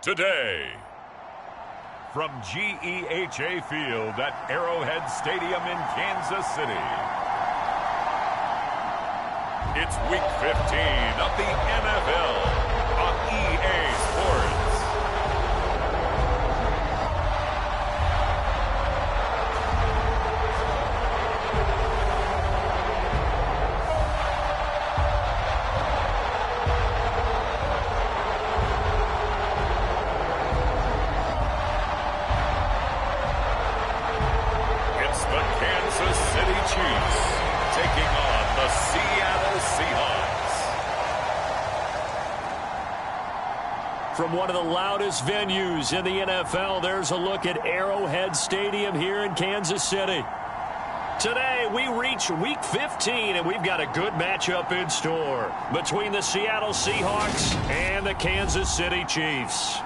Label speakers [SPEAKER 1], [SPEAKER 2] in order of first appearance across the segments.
[SPEAKER 1] today. From GEHA Field at Arrowhead Stadium in Kansas City. It's Week 15 of the NFL on EA Sports.
[SPEAKER 2] From one of the loudest venues in the NFL, there's a look at Arrowhead Stadium here in Kansas City. Today, we reach Week 15, and we've got a good matchup in store between the Seattle Seahawks and the Kansas City Chiefs.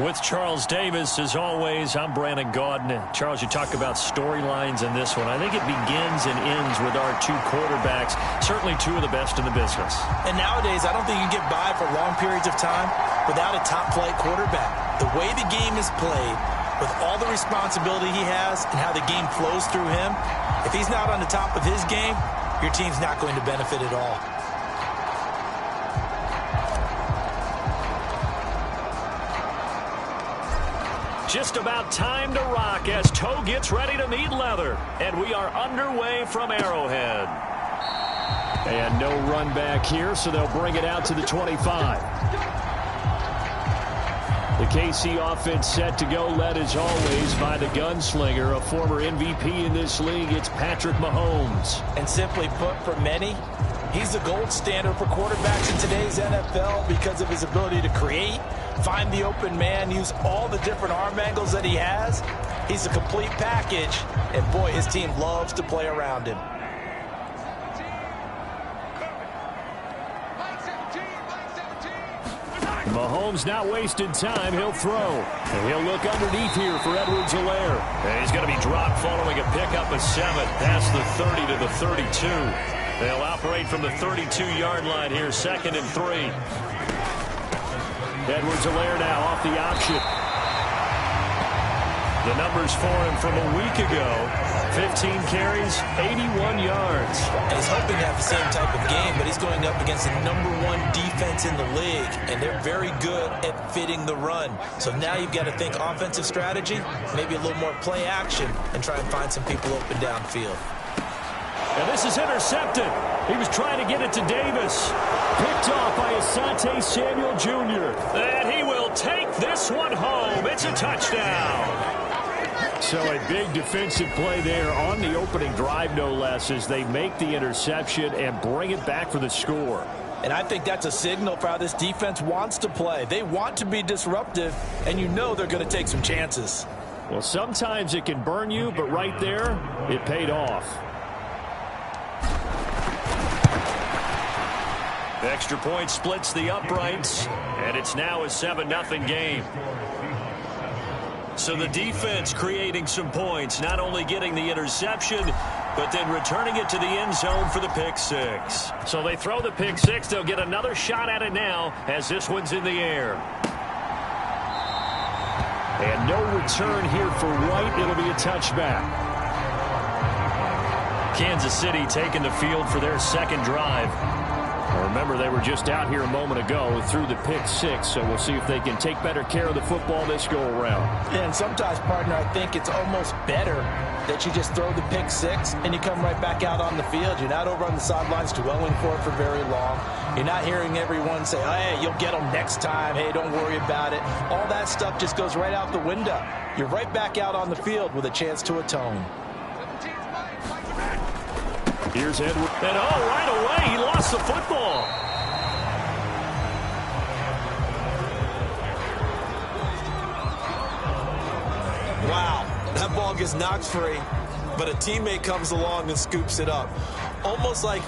[SPEAKER 2] With Charles Davis, as always, I'm Brandon Gaudin. Charles, you talk about storylines in this one. I think it begins and ends with our two quarterbacks, certainly two of the best in the business.
[SPEAKER 3] And nowadays, I don't think you can get by for long periods of time without a top-flight quarterback. The way the game is played, with all the responsibility he has and how the game flows through him, if he's not on the top of his game, your team's not going to benefit at all.
[SPEAKER 2] Just about time to rock as toe gets ready to meet leather. And we are underway from Arrowhead. And no run back here, so they'll bring it out to the 25. The KC offense set to go, led as always by the gunslinger, a former MVP in this league. It's Patrick Mahomes.
[SPEAKER 3] And simply put, for many, he's the gold standard for quarterbacks in today's NFL because of his ability to create, find the open man, use all the different arm angles that he has. He's a complete package, and boy, his team loves to play around him.
[SPEAKER 2] Mahomes not wasting time. He'll throw. And he'll look underneath here for Edwards-Helaire. And he's going to be dropped following a pickup of 7 past the 30 to the 32. They'll operate from the 32-yard line here, 2nd and 3. Edwards-Helaire now off the option. The numbers for him from a week ago, 15 carries, 81 yards.
[SPEAKER 3] And he's hoping to have the same type of game, but he's going up against the #1 defense in the league, and they're very good at fitting the run. So now you've got to think offensive strategy, maybe a little more play action, and try and find some people open downfield.
[SPEAKER 2] And this is intercepted. He was trying to get it to Davis. Picked off by Asante Samuel Jr. And he will take this one home. It's a touchdown. So a big defensive play there on the opening drive, no less, as they make the interception and bring it back for the score.
[SPEAKER 3] And I think that's a signal for how this defense wants to play. They want to be disruptive, and you know they're going to take some chances.
[SPEAKER 2] Well, sometimes it can burn you, but right there, it paid off. The extra point splits the uprights, and it's now a 7-0 game. So the defense creating some points, not only getting the interception, but then returning it to the end zone for the pick 6. So they throw the pick 6. They'll get another shot at it now as this one's in the air. And no return here for White. It'll be a touchback. Kansas City taking the field for their second drive. Remember, they were just out here a moment ago through the pick 6, so we'll see if they can take better care of the football this go-around.
[SPEAKER 3] Yeah, and sometimes, partner, I think it's almost better that you just throw the pick 6 and you come right back out on the field. You're not over on the sidelines dwelling for it for very long. You're not hearing everyone say, hey, you'll get them next time. Hey, don't worry about it. All that stuff just goes right out the window. You're right back out on the field with a chance to atone.
[SPEAKER 2] Here's Edward. And right away, he lost the football.
[SPEAKER 3] Wow, that ball gets knocked free, but a teammate comes along and scoops it up. almost like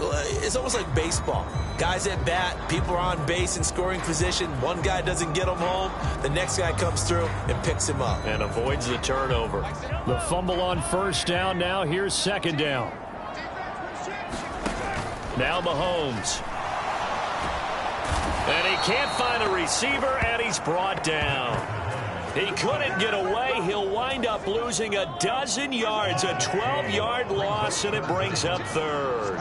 [SPEAKER 3] baseball. Guys at bat, people are on base in scoring position. One guy doesn't get them home. The next guy comes through and picks him up.
[SPEAKER 2] And avoids the turnover. The fumble on first down. Now here's second down. Now Mahomes. And he can't find a receiver, and he's brought down. He couldn't get away. He'll wind up losing a dozen yards, a 12-yard loss, and it brings up third.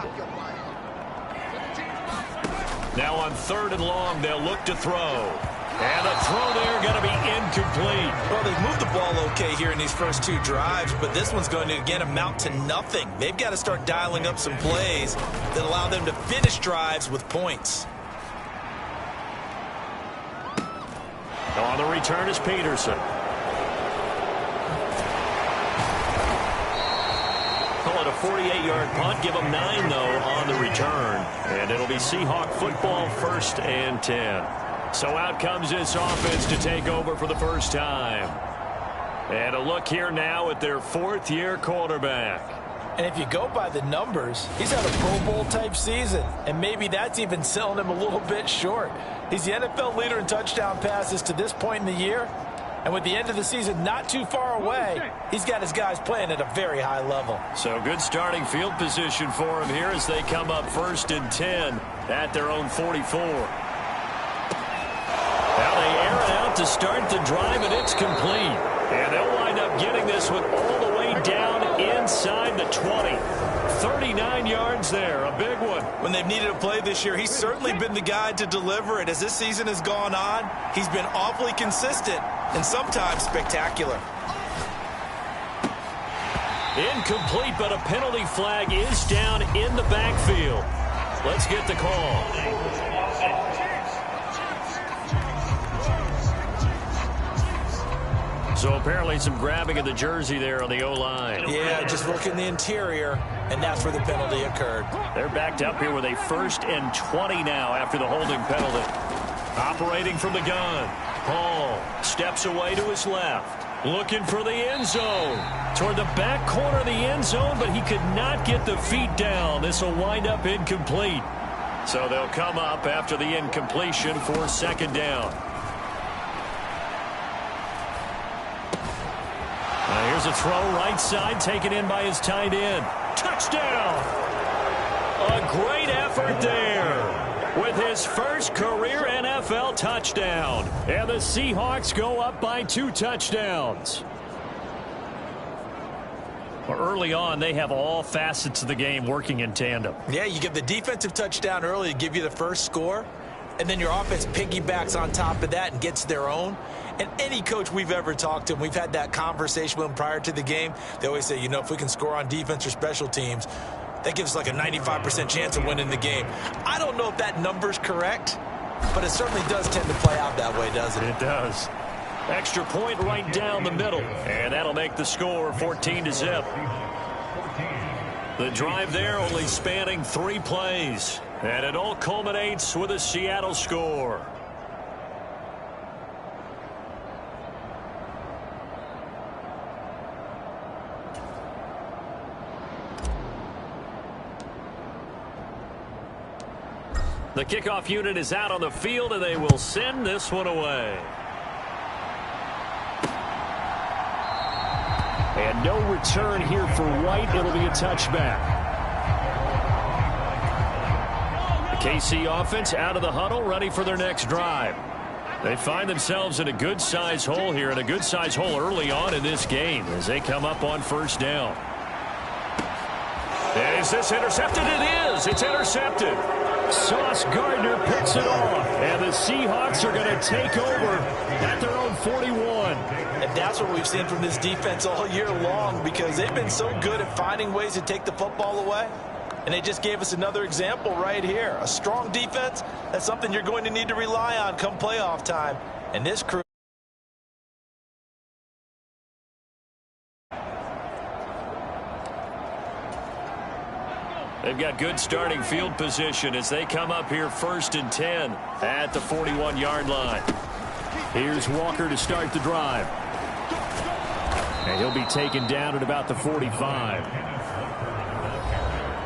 [SPEAKER 2] Now on third and long, they'll look to throw. And the throw there going to be incomplete.
[SPEAKER 3] Well, they've moved the ball okay here in these first two drives, but this one's going to, again, amount to nothing. They've got to start dialing up some plays that allow them to finish drives with points.
[SPEAKER 2] On the return is Peterson. Call it a 48-yard punt. Give them 9, though, on the return. And it'll be Seahawk football, 1st and 10. So out comes this offense to take over for the first time. And a look here now at their 4th-year quarterback.
[SPEAKER 3] And if you go by the numbers, he's had a Pro Bowl-type season. And maybe that's even selling him a little bit short. He's the NFL leader in touchdown passes to this point in the year. And with the end of the season not too far away, he's got his guys playing at a very high level.
[SPEAKER 2] So good starting field position for him here as they come up 1st and 10 at their own 44. Now they air it out to start the drive, and it's complete. And they'll wind up getting this one all the way down inside the 20. 39 yards there, a big one.
[SPEAKER 3] When they've needed a play this year, he's certainly been the guy to deliver it. As this season has gone on, he's been awfully consistent and sometimes spectacular.
[SPEAKER 2] Incomplete, but a penalty flag is down in the backfield. Let's get the call. So apparently some grabbing of the jersey there on the O-line.
[SPEAKER 3] Yeah, just look in the interior, and that's where the penalty occurred.
[SPEAKER 2] They're backed up here with a 1st and 20 now after the holding penalty. Operating from the gun. Hall steps away to his left. Looking for the end zone. Toward the back corner of the end zone, but he could not get the feet down. This will wind up incomplete. So they'll come up after the incompletion for 2nd down. Here's a throw right side, taken in by his tight end. Touchdown! A great effort there with his first career NFL touchdown. And the Seahawks go up by 2 touchdowns. Well, early on, they have all facets of the game working in tandem.
[SPEAKER 3] Yeah, you get the defensive touchdown early to give you the first score, and then your offense piggybacks on top of that and gets their own. And any coach we've ever talked to, and we've had that conversation with them prior to the game, they always say, you know, if we can score on defense or special teams, that gives us like a 95% chance of winning the game. I don't know if that number's correct, but it certainly does tend to play out that way, doesn't it?
[SPEAKER 2] It does. Extra point right down the middle, and that'll make the score 14-0. The drive there only spanning 3 plays, and it all culminates with a Seattle score. The kickoff unit is out on the field, and they will send this one away. And no return here for White. It'll be a touchback. The KC offense out of the huddle, ready for their next drive. They find themselves in a good-sized hole here, and a good-sized hole early on in this game as they come up on 1st down. Is this intercepted? It is. It's intercepted. Sauce Gardner picks it off, and the Seahawks are going to take over at their own 41.
[SPEAKER 3] And that's what we've seen from this defense all year long, because they've been so good at finding ways to take the football away. And they just gave us another example right here. A strong defense, that's something you're going to need to rely on come playoff time. And this crew.
[SPEAKER 2] They've got good starting field position as they come up here 1st and 10 at the 41-yard line. Here's Walker to start the drive. And he'll be taken down at about the 45.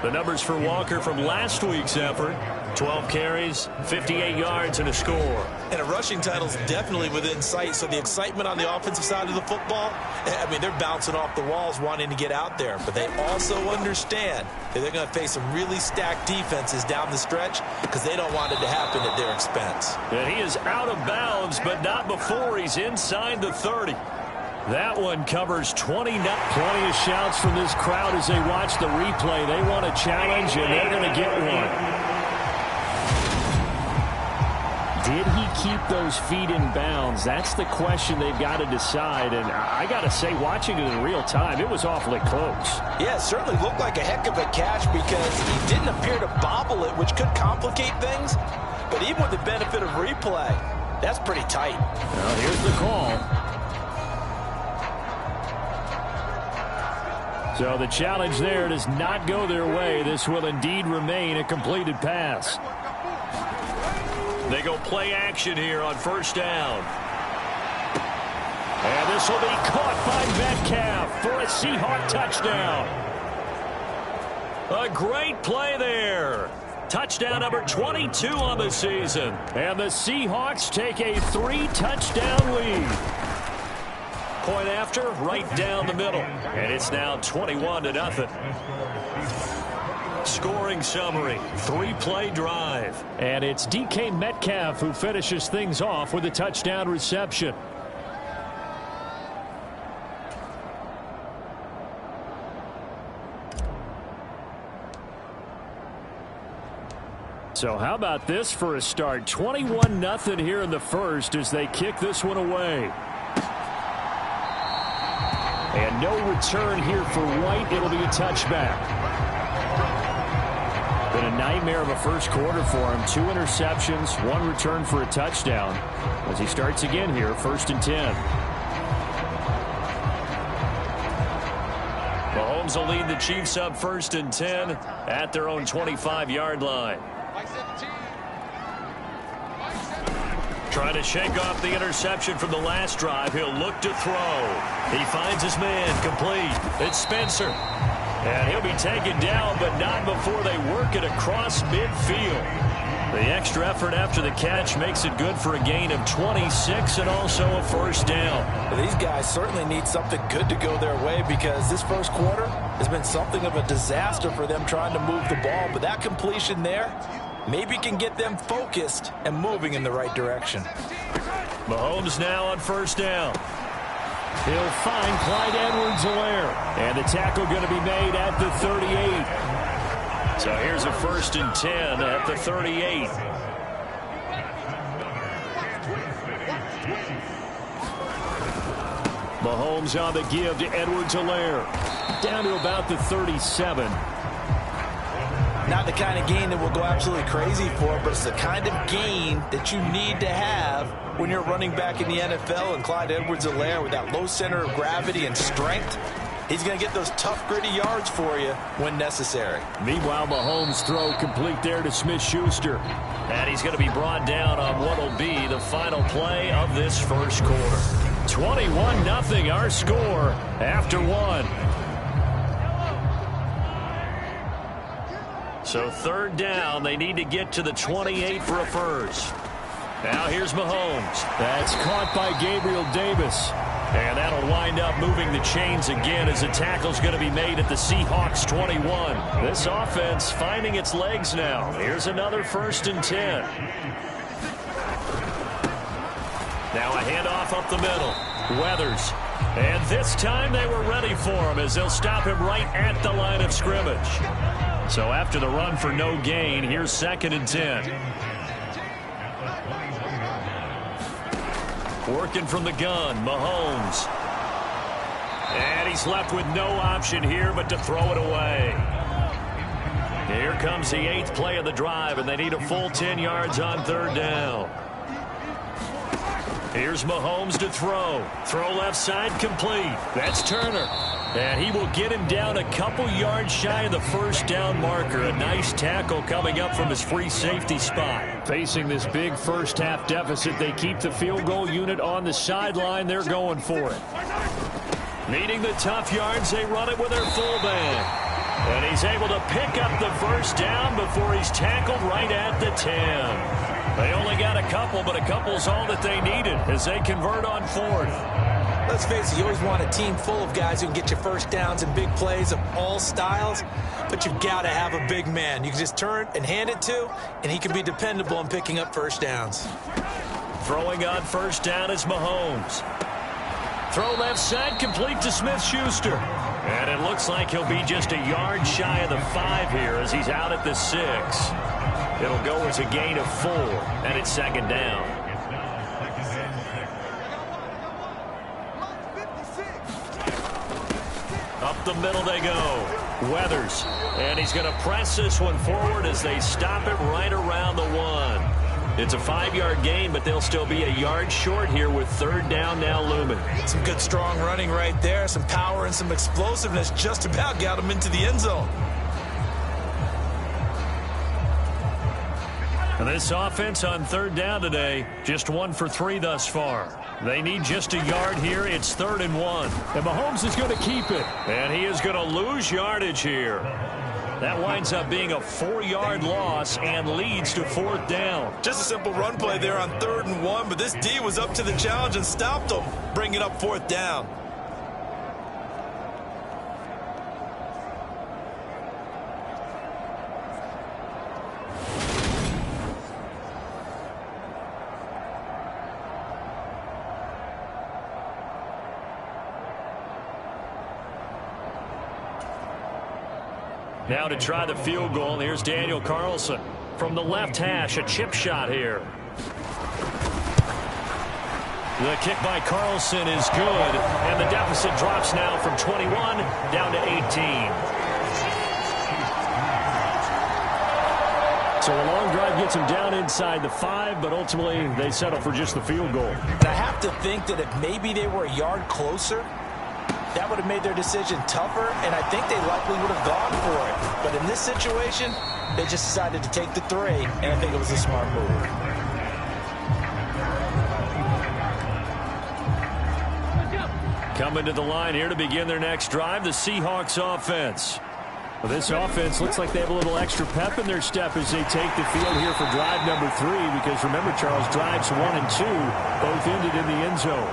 [SPEAKER 2] The numbers for Walker from last week's effort: 12 carries, 58 yards, and a score.
[SPEAKER 3] And a rushing title's definitely within sight, so the excitement on the offensive side of the football, I mean, they're bouncing off the walls wanting to get out there, but they also understand that they're going to face some really stacked defenses down the stretch because they don't want it to happen at their expense.
[SPEAKER 2] And he is out of bounds, but not before he's inside the 30. That one covers 20. Plenty of shouts from this crowd as they watch the replay. They want a challenge, and they're going to get one. Did he keep those feet in bounds? That's the question they've got to decide. And I got to say, watching it in real time, it was awfully close.
[SPEAKER 3] Yeah, it certainly looked like a heck of a catch because he didn't appear to bobble it, which could complicate things. But even with the benefit of replay, that's pretty tight.
[SPEAKER 2] Well, here's the call. So the challenge there does not go their way. This will indeed remain a completed pass. They go play action here on first down. And this will be caught by Metcalf for a Seahawk touchdown. A great play there. Touchdown number 22 on the season. And the Seahawks take a 3-touchdown lead. Point after, right down the middle. And it's now 21-0. Scoring summary, 3-play drive. And it's DK Metcalf who finishes things off with a touchdown reception. So how about this for a start? 21-0 here in the first as they kick this one away. And no return here for White. It'll be a touchback. Been a nightmare of a first quarter for him. 2 interceptions, 1 return for a touchdown. As he starts again here, 1st and 10. Mahomes will lead the Chiefs up 1st and 10 at their own 25-yard line. Trying to shake off the interception from the last drive. He'll look to throw. He finds his man complete. It's Spencer. And he'll be taken down, but not before they work it across midfield. The extra effort after the catch makes it good for a gain of 26 and also a 1st down.
[SPEAKER 3] Well, these guys certainly need something good to go their way because this first quarter has been something of a disaster for them trying to move the ball. But that completion there maybe can get them focused and moving in the right direction.
[SPEAKER 2] Mahomes now on 1st down. He'll find Clyde Edwards-Helaire. And the tackle going to be made at the 38. So here's a 1st and 10 at the 38. Mahomes on the give to Edwards-Helaire. Down to about the 37.
[SPEAKER 3] Not the kind of gain that will go absolutely crazy for, but it's the kind of gain that you need to have when you're running back in the NFL. And Clyde Edwards-Helaire, with that low center of gravity and strength, he's going to get those tough, gritty yards for you when necessary.
[SPEAKER 2] Meanwhile, Mahomes' throw complete there to Smith-Schuster. And he's going to be brought down on what will be the final play of this first quarter. 21-0 our score after 1. So 3rd down, they need to get to the 28 for a first. Now here's Mahomes. That's caught by Gabriel Davis. And that'll wind up moving the chains again as the tackle's going to be made at the Seahawks 21. This offense finding its legs now. Here's another 1st and 10. Now a handoff up the middle. Weathers. And this time they were ready for him as they'll stop him right at the line of scrimmage. So after the run for no gain, here's 2nd and 10. Working from the gun, Mahomes. And he's left with no option here but to throw it away. Here comes the 8th play of the drive, and they need a full 10 yards on 3rd down. Here's Mahomes to throw. Throw left side complete. That's Turner. And he will get him down a couple yards shy of the 1st down marker. A nice tackle coming up from his free safety spot. Facing this big first-half deficit, they keep the field goal unit on the sideline. They're going for it. Needing the tough yards, they run it with their fullback. And he's able to pick up the first down before he's tackled right at the 10. They only got a couple, but a couple's all that they needed as they convert on fourth.
[SPEAKER 3] Let's face it, you always want a team full of guys who can get you first downs and big plays of all styles, but you've got to have a big man you can just turn and hand it to, and he can be dependable in picking up first downs.
[SPEAKER 2] Throwing on first down is Mahomes. Throw left side, complete to Smith-Schuster. And it looks like he'll be just a yard shy of the 5 here as he's out at the 6. It'll go as a gain of 4, and it's second down. Up the middle they go. Weathers. And he's going to press this one forward as they stop it right around the 1. It's a 5-yard gain, but they'll still be a yard short here with third down now looming.
[SPEAKER 3] Some good strong running right there. Some power and some explosiveness just about got him into the end zone.
[SPEAKER 2] And this offense on third down today, just 1 for 3 thus far. They need just a yard here. It's 3rd and 1. And Mahomes is going to keep it. And he is going to lose yardage here. That winds up being a 4-yard loss and leads to 4th down.
[SPEAKER 3] Just a simple run play there on 3rd and 1, but this D was up to the challenge and stopped him, bringing up 4th down.
[SPEAKER 2] Now to try the field goal, and here's Daniel Carlson. From the left hash, a chip shot here. The kick by Carlson is good, and the deficit drops now from 21 down to 18. So a long drive gets them down inside the 5, but ultimately they settle for just the field goal.
[SPEAKER 3] And I have to think that if maybe they were a yard closer, that would have made their decision tougher, and I think they likely would have gone for it. But in this situation, they just decided to take the 3, and I think it was a smart move.
[SPEAKER 2] Coming to the line here to begin their next drive, the Seahawks offense. Well, this offense looks like they have a little extra pep in their step as they take the field here for drive number 3, because remember, Charles, drives 1 and 2 both ended in the end zone.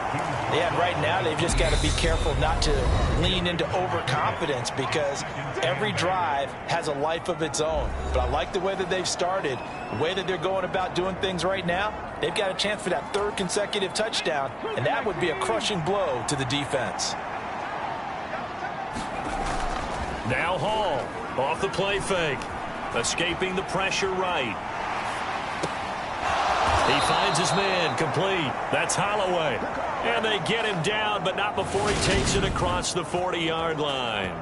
[SPEAKER 3] Yeah, right now they've just got to be careful not to lean into overconfidence, because every drive has a life of its own. But I like the way that they've started, the way that they're going about doing things right now. They've got a chance for that 3rd consecutive touchdown, and that would be a crushing blow to the defense.
[SPEAKER 2] Now Hall off the play fake, escaping the pressure right. He finds his man, complete. That's Holloway. And they get him down, but not before he takes it across the 40-yard line.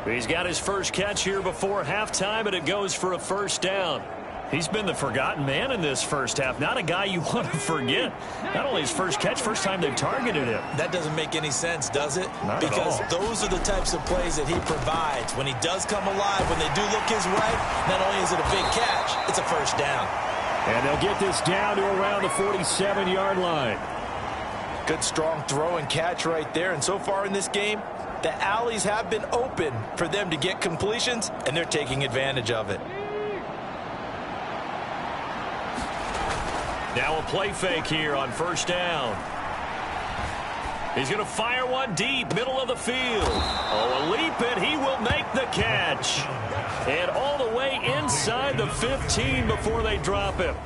[SPEAKER 2] He's got his first catch here before halftime, and it goes for a first down. He's been the forgotten man in this first half. Not a guy you want to forget. Not only his first catch, first time they've targeted him.
[SPEAKER 3] That doesn't make any sense, does it?
[SPEAKER 2] Not
[SPEAKER 3] because
[SPEAKER 2] at all.
[SPEAKER 3] Those are the types of plays that he provides. When he does come alive, when they do look his way, not only is it a big catch, it's a first down.
[SPEAKER 2] And they'll get this down to around the 47-yard line.
[SPEAKER 3] Good, strong throw and catch right there. And so far in this game, the alleys have been open for them to get completions, and they're taking advantage of it.
[SPEAKER 2] Now a play fake here on first down. He's going to fire one deep, middle of the field. Oh, a leap, and he will make the catch. And all the way inside the 15 before they drop him.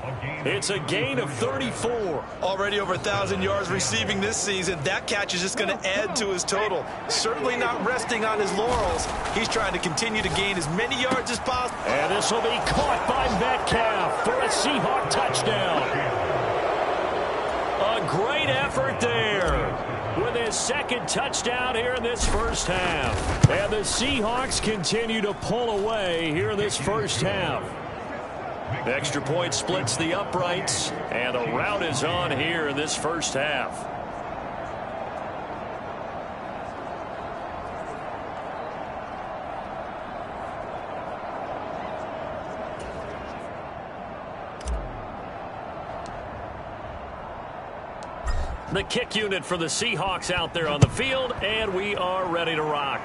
[SPEAKER 2] It's a gain of 34.
[SPEAKER 3] Already over 1,000 yards receiving this season. That catch is just going to add to his total. Certainly not resting on his laurels. He's trying to continue to gain as many yards as possible.
[SPEAKER 2] And this will be caught by Metcalf for a Seahawk touchdown. A great effort there with his second touchdown here in this first half. And the Seahawks continue to pull away here in this first half. The extra point splits the uprights, and the rout is on here in this first half. The kick unit for the Seahawks out there on the field, and we are ready to rock.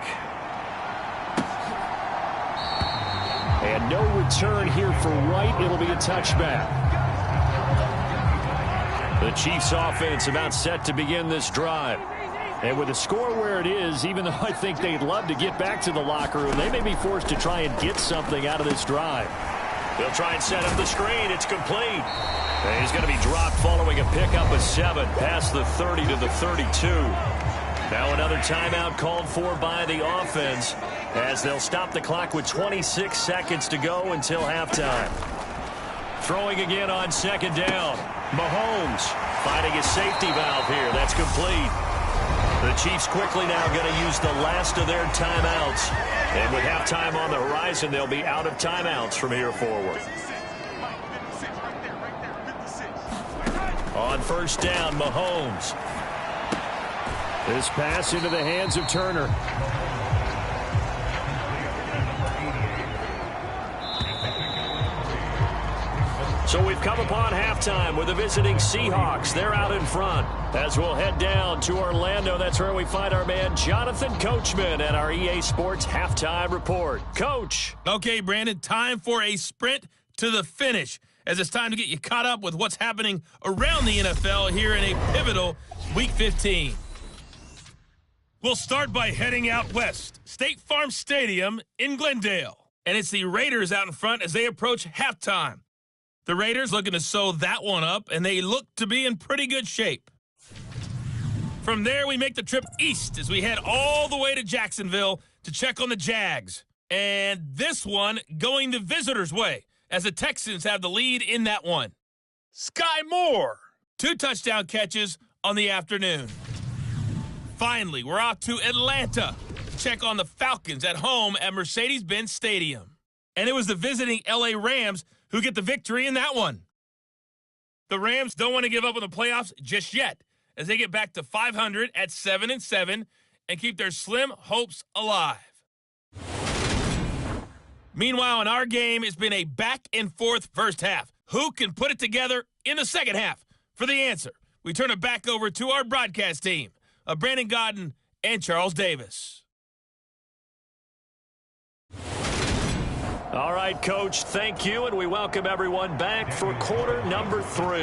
[SPEAKER 2] return here for Wright. It'll be a touchback. The Chiefs offense about set to begin this drive. And with the score where it is, even though I think they'd love to get back to the locker room, they may be forced to try and get something out of this drive. They'll try and set up the screen. It's complete. And he's going to be dropped following a pickup of 7 past the 30 to the 32. Now another timeout called for by the offense as they'll stop the clock with 26 seconds to go until halftime. Throwing again on second down. Mahomes finding his safety valve here. That's complete. The Chiefs quickly now going to use the last of their timeouts. And with halftime on the horizon, they'll be out of timeouts from here forward. On first down, Mahomes. This pass into the hands of Turner. So we've come upon halftime with the visiting Seahawks. They're out in front. As we'll head down to Orlando, that's where we find our man Jonathan Coachman at our EA Sports Halftime Report. Coach.
[SPEAKER 4] Okay, Brandon, time for a sprint to the finish, as it's time to get you caught up with what's happening around the NFL here in a pivotal Week 15. We'll start by heading out west, State Farm Stadium in Glendale. And it's the Raiders out in front as they approach halftime. The Raiders looking to sew that one up, and they look to be in pretty good shape. From there, we make the trip east as we head all the way to Jacksonville to check on the Jags. And this one going the visitors' way, as the Texans have the lead in that one. Sky Moore, 2 touchdown catches on the afternoon. Finally, we're off to Atlanta to check on the Falcons at home at Mercedes-Benz Stadium. And it was the visiting LA Rams who get the victory in that one. The Rams don't want to give up on the playoffs just yet, as they get back to 500 at 7-7 and keep their slim hopes alive. Meanwhile, in our game, it's been a back-and-forth first half. Who can put it together in the second half? For the answer, we turn it back over to our broadcast team of Brandon Godden and Charles Davis.
[SPEAKER 2] All right, Coach, thank you, and we welcome everyone back for quarter number 3.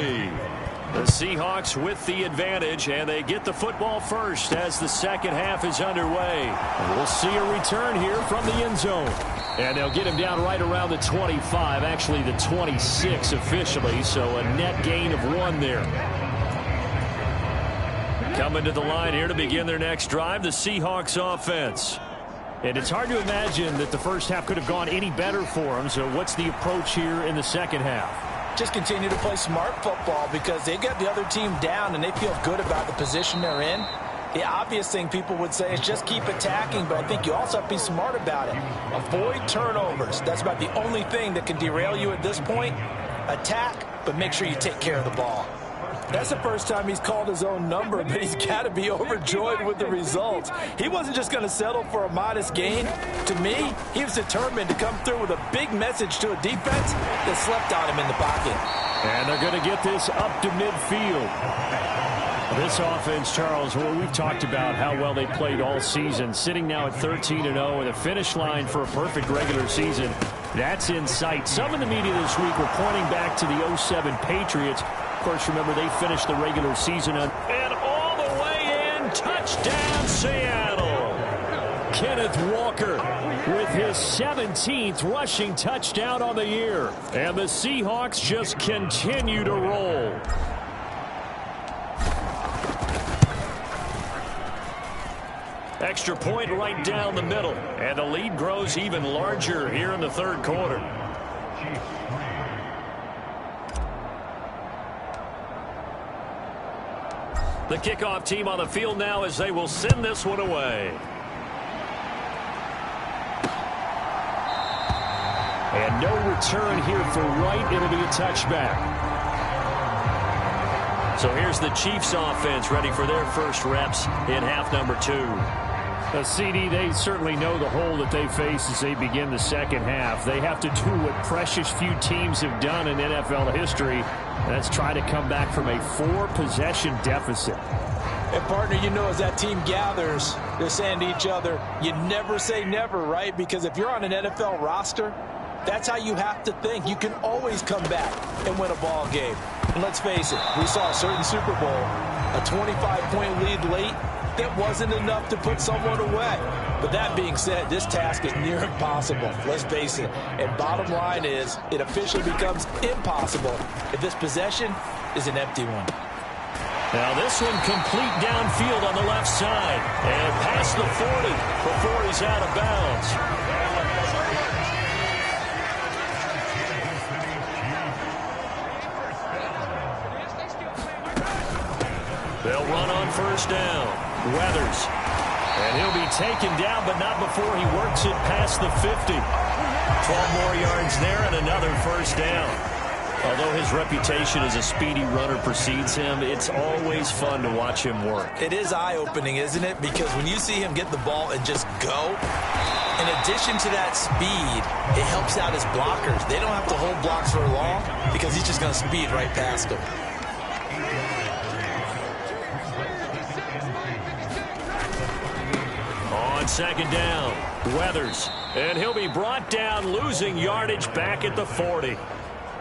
[SPEAKER 2] The Seahawks with the advantage, and they get the football first as the second half is underway. And we'll see a return here from the end zone. And they'll get him down right around the 25, actually the 26 officially, so a net gain of 1 there. Coming to the line here to begin their next drive, the Seahawks offense. And it's hard to imagine that the first half could have gone any better for them. So what's the approach here in the second half?
[SPEAKER 3] Just continue to play smart football because they got the other team down and they feel good about the position they're in. The obvious thing people would say is just keep attacking, but I think you also have to be smart about it. Avoid turnovers. That's about the only thing that can derail you at this point. Attack, but make sure you take care of the ball. That's the first time he's called his own number, but he's got to be overjoyed with the results. He wasn't just going to settle for a modest gain. To me, he was determined to come through with a big message to a defense that slept on him in the pocket.
[SPEAKER 2] And they're going to get this up to midfield. This offense, Charles, well, we've talked about how well they played all season, sitting now at 13-0 with a finish line for a perfect regular season. That's in sight. Some in the media this week were pointing back to the 07 Patriots. Of course, remember, they finished the regular season on. And all the way in, touchdown, Seattle. Kenneth Walker with his 17th rushing touchdown on the year. And the Seahawks just continue to roll. Extra point right down the middle. And the lead grows even larger here in the third quarter. The kickoff team on the field now as they will send this one away. And no return here for Wright. It'll be a touchback. So here's the Chiefs offense ready for their first reps in half number 2. CD, they certainly know the hole that they face as they begin the second half. They have to do what precious few teams have done in NFL history. That's try to come back from a 4-possession deficit.
[SPEAKER 3] And, partner, you know, as that team gathers, they're saying to each other, you never say never, right? Because if you're on an NFL roster, That's how you have to think. You can always come back and win a ball game. And let's face it, we saw a certain Super Bowl, a 25-point lead late, that wasn't enough to put someone away. But that being said, this task is near impossible. Let's face it. And bottom line is, it officially becomes impossible if this possession is an empty one.
[SPEAKER 2] Now this one complete downfield on the left side. And past the 40 before he's out of bounds. They'll run on first down. Weathers. And he'll be taken down, but not before he works it past the 50. 12 more yards there and another first down. Although his reputation as a speedy runner precedes him, it's always fun to watch him work.
[SPEAKER 3] It is eye-opening, isn't it? Because when you see him get the ball and just go, in addition to that speed, it helps out his blockers. They don't have to hold blocks for long because he's just going to speed right past them.
[SPEAKER 2] On second down, Weathers. And he'll be brought down, losing yardage back at the 40.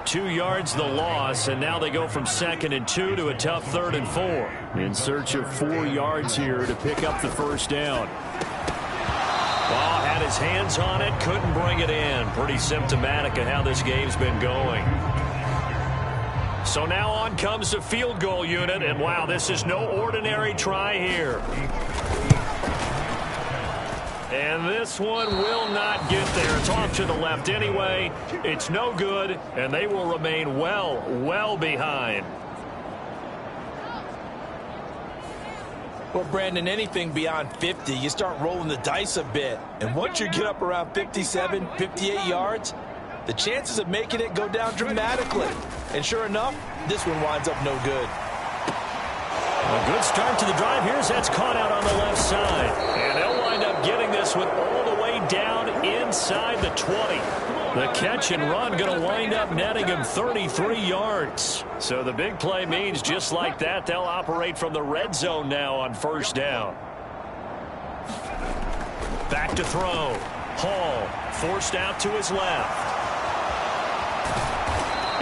[SPEAKER 2] 2 yards the loss, and now they go from 2nd and 2 to a tough 3rd and 4. In search of 4 yards here to pick up the first down. Ball had his hands on it, couldn't bring it in. Pretty symptomatic of how this game's been going. So now on comes the field goal unit, and wow, this is no ordinary try here. And this one will not get there. It's off to the left anyway. It's no good, and they will remain well behind.
[SPEAKER 3] Well, Brandon, anything beyond 50, you start rolling the dice a bit. And once you get up around 57, 58 yards, the chances of making it go down dramatically. And sure enough, this one winds up no good.
[SPEAKER 2] A good start to the drive. Here's that's caught out on the left side. And they'll wind up getting this one all the way down inside the 20. The catch and run going to wind up netting him 33 yards. So the big play means just like that, they'll operate from the red zone now on first down. Back to throw. Hall forced out to his left.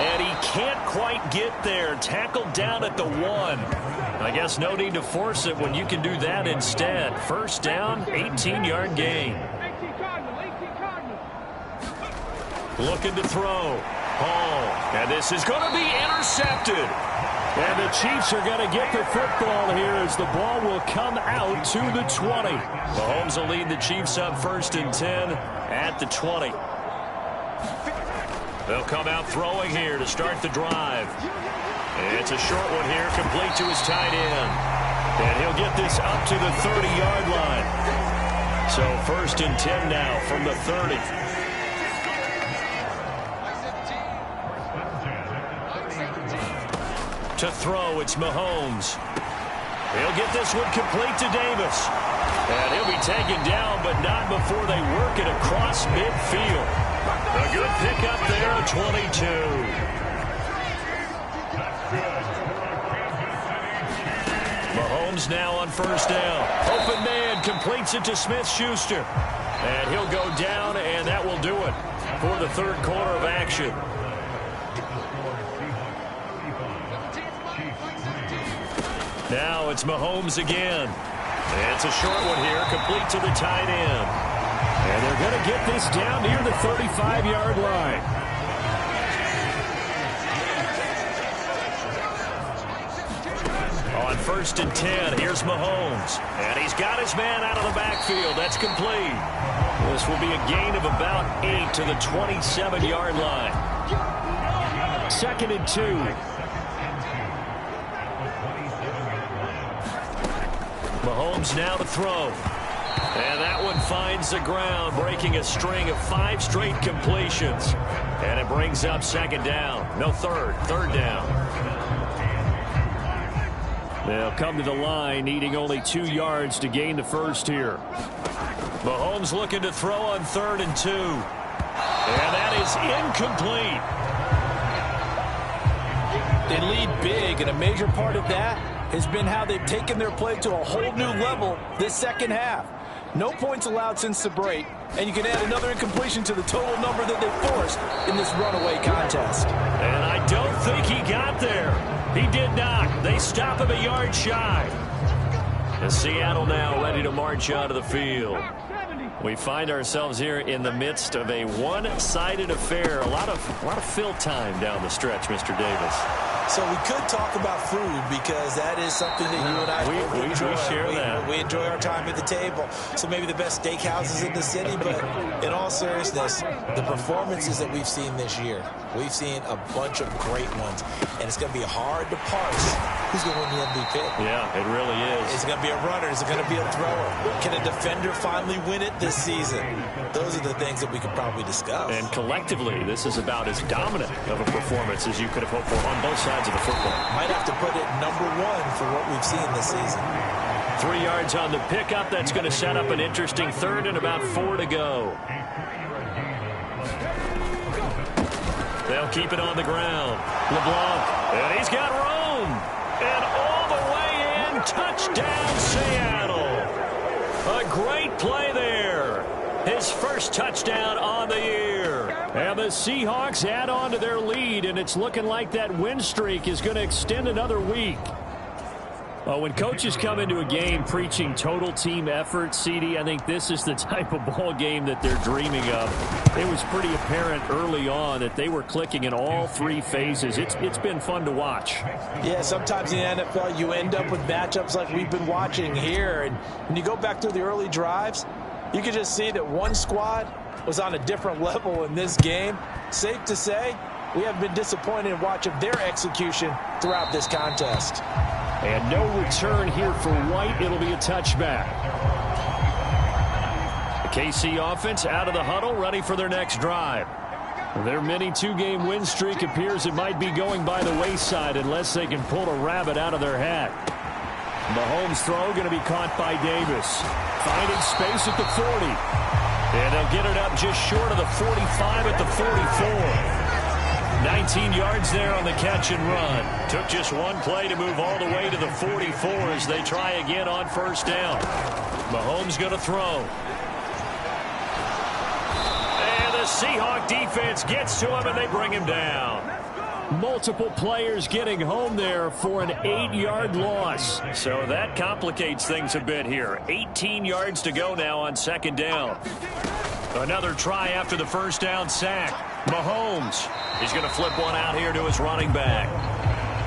[SPEAKER 2] And he can't quite get there. Tackled down at the 1. I guess no need to force it when you can do that instead. First down, 18-yard gain. Looking to throw. Hall. And this is going to be intercepted. And the Chiefs are going to get the football here as the ball will come out to the 20. Mahomes will lead the Chiefs up 1st and 10 at the 20. They'll come out throwing here to start the drive. It's a short one here, complete to his tight end. And he'll get this up to the 30-yard line. So 1st and 10 now from the 30. To throw, it's Mahomes. He'll get this one complete to Davis. And he'll be taken down, but not before they work it across midfield. A good pickup there at 22. Mahomes now on first down. Open man completes it to Smith-Schuster. And he'll go down, and that will do it for the 3rd quarter of action. Now it's Mahomes again. It's a short one here, complete to the tight end. And they're going to get this down near the 35-yard line. On 1st and 10, here's Mahomes. And he's got his man out of the backfield. That's complete. This will be a gain of about 8 to the 27-yard line. 2nd and 2. Mahomes now to throw. And that one finds the ground, breaking a string of 5 straight completions. And it brings up 2nd down. No, third down. They'll come to the line, needing only 2 yards to gain the first here. Mahomes looking to throw on 3rd and 2. And that is incomplete.
[SPEAKER 3] They lead big, and a major part of that has been how they've taken their play to a whole new level this second half. No points allowed since the break, and you can add another incompletion to the total number that they forced in this runaway contest.
[SPEAKER 2] And I don't think he got there. He did not. They stop him a yard shy. And Seattle now ready to march onto the field. We find ourselves here in the midst of a one-sided affair. A lot of fill time down the stretch, Mr. Davis.
[SPEAKER 3] So we could talk about food because that is something that you and I enjoy.
[SPEAKER 2] We share that.
[SPEAKER 3] We enjoy our time at the table. So maybe the best steakhouses in the city, but in all seriousness, the performances that we've seen this year, we've seen a bunch of great ones, and it's going to be hard to parse who's going to win the MVP.
[SPEAKER 2] Yeah, it really is.
[SPEAKER 3] Is it going to be a runner? Is it going to be a thrower? Can a defender finally win it this season? Those are the things that we could probably discuss.
[SPEAKER 2] And collectively, this is about as dominant of a performance as you could have hoped for on both sides of the football.
[SPEAKER 3] Might have to put it #1 for what we've seen this season.
[SPEAKER 2] 3 yards on the pickup. That's going to set up an interesting third and about 4 to go. They'll keep it on the ground. LeBlanc, and he's got room. And all the way in, touchdown Seattle. A great play there. His first touchdown on the year. And the Seahawks add on to their lead, and it's looking like that win streak is going to extend another week. Well, when coaches come into a game preaching total team effort, CD, I think this is the type of ball game that they're dreaming of. It was pretty apparent early on that they were clicking in all 3 phases. It's been fun to watch.
[SPEAKER 3] Yeah, sometimes in the NFL you end up with matchups like we've been watching here. And when you go back through the early drives, you can just see that one squad was on a different level in this game. Safe to say, we have been disappointed in watching their execution throughout this contest.
[SPEAKER 2] And no return here for White. It'll be a touchback. The KC offense out of the huddle, ready for their next drive. Their mini 2-game win streak appears it might be going by the wayside unless they can pull a rabbit out of their hat. Mahomes' throw going to be caught by Davis. Finding space at the 40. And they'll get it up just short of the 45 at the 44. 19 yards there on the catch and run. Took just one play to move all the way to the 44 as they try again on first down. Mahomes going to throw. And the Seahawk defense gets to him and they bring him down. Multiple players getting home there for an 8-yard loss. So that complicates things a bit here. 18 yards to go now on second down. Another try after the first down sack. Mahomes. He's going to flip one out here to his running back.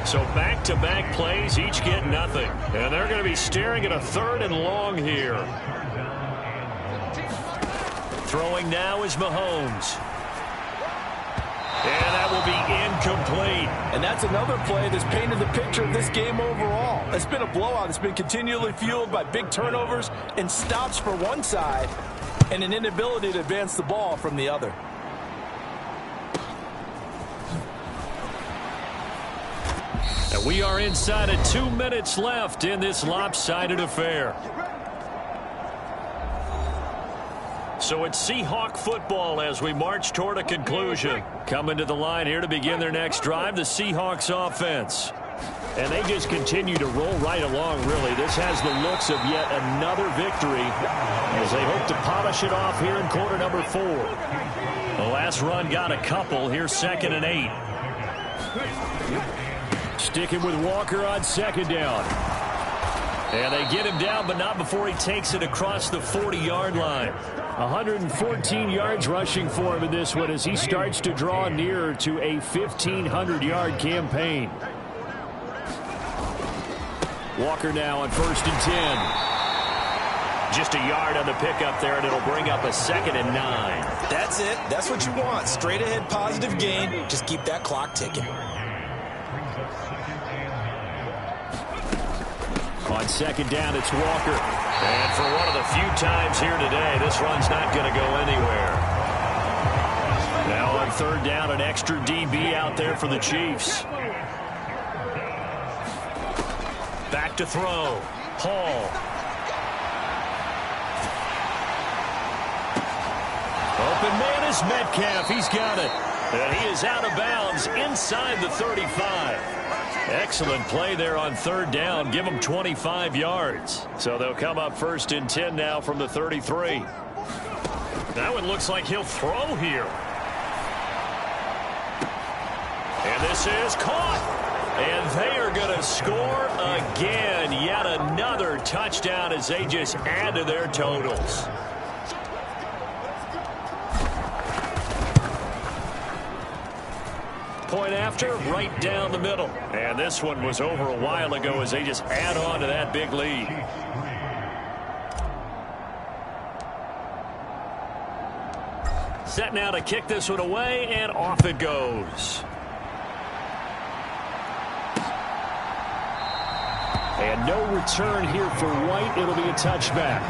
[SPEAKER 2] So back-to-back plays, each get nothing. And they're going to be staring at a 3rd and long here. Throwing now is Mahomes. And that will be incomplete.
[SPEAKER 3] And that's another play that's painted the picture of this game overall. It's been a blowout. It's been continually fueled by big turnovers and stops for one side and an inability to advance the ball from the other.
[SPEAKER 2] And we are inside of 2 minutes left in this lopsided affair. So it's Seahawk football as we march toward a conclusion. Coming to the line here to begin their next drive, the Seahawks offense. And they just continue to roll right along, really. This has the looks of yet another victory as they hope to polish it off here in quarter number 4. The last run got a couple. Here's 2nd and 8. Sticking with Walker on second down. And they get him down, but not before he takes it across the 40-yard line. 114 yards rushing for him in this one as he starts to draw nearer to a 1,500-yard campaign. Walker now on 1st and 10. Just a yard on the pickup there, and it'll bring up a 2nd and 9.
[SPEAKER 3] That's it. That's what you want. Straight ahead positive gain. Just keep that clock ticking.
[SPEAKER 2] On second down, it's Walker. And for one of the few times here today, this run's not going to go anywhere. Now on 3rd down, an extra DB out there for the Chiefs. Back to throw. Hall. Open man is Metcalf. He's got it. And he is out of bounds inside the 35. Excellent play there on 3rd down. Give them 25 yards. So they'll come up 1st and 10 now from the 33. That one looks like he'll throw here. And this is caught. And they are going to score again. Yet another touchdown as they just add to their totals. Point after, right down the middle. And this one was over a while ago as they just add on to that big lead. Set now to kick this one away, and off it goes. And no return here for White. It'll be a touchback.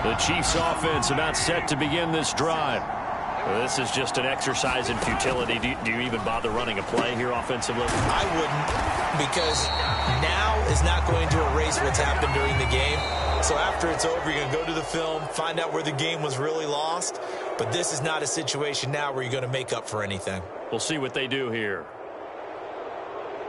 [SPEAKER 2] The Chiefs offense about set to begin this drive. Well, this is just an exercise in futility. Do you even bother running a play here offensively?
[SPEAKER 3] I wouldn't, because now is not going to erase what's happened during the game. So after it's over, you're going to go to the film, find out where the game was really lost. But this is not a situation now where you're going to make up for anything.
[SPEAKER 2] We'll see what they do here.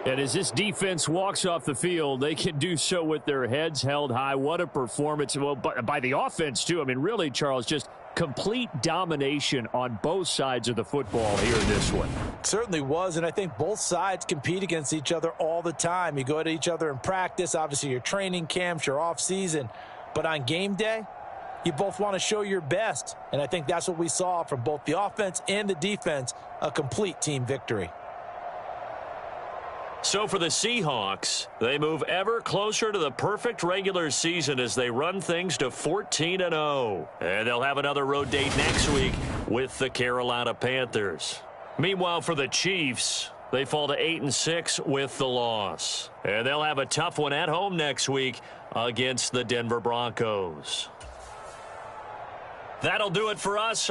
[SPEAKER 2] And as this defense walks off the field, they can do so with their heads held high. What a performance. Well, by the offense, too. I mean, really, Charles, just complete domination on both sides of the football here in this one.
[SPEAKER 3] Certainly was, and I think both sides compete against each other all the time. You go to each other in practice, obviously your training camps, your off-season. But on game day, you both want to show your best. And I think that's what we saw from both the offense and the defense, a complete team victory.
[SPEAKER 2] So for the Seahawks, they move ever closer to the perfect regular season as they run things to 14-0. And they'll have another road date next week with the Carolina Panthers. Meanwhile, for the Chiefs, they fall to 8-6 with the loss. And they'll have a tough one at home next week against the Denver Broncos. That'll do it for us.